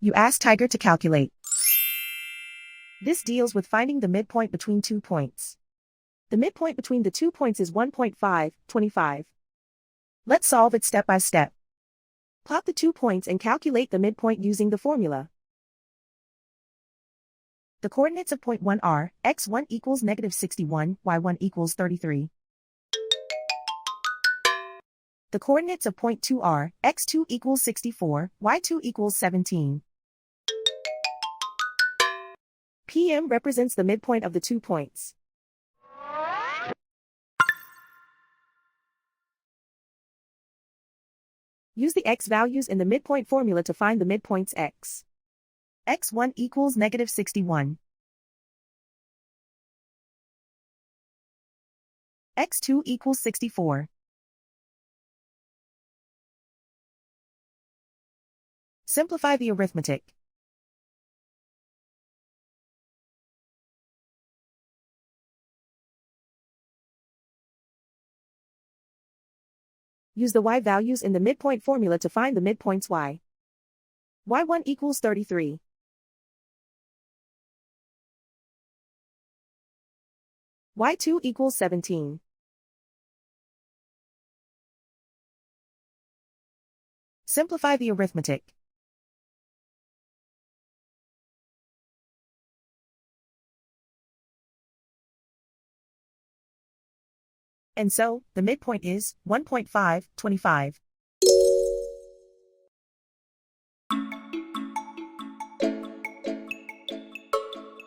You ask Tiger to calculate. This deals with finding the midpoint between 2 points. The midpoint between the 2 points is 1.5, 25. Let's solve it step by step. Plot the 2 points and calculate the midpoint using the formula. The coordinates of point 1 are, x1 equals -61, y1 equals 33. The coordinates of point 2 are, x2 equals 64, y2 equals 17. PM represents the midpoint of the 2 points. Use the x values in the midpoint formula to find the midpoints x. x1 equals -61. x2 equals 64. Simplify the arithmetic. Use the y values in the midpoint formula to find the midpoints y. y1 equals 33. y2 equals 17. Simplify the arithmetic. And so, the midpoint is 1.5, 25.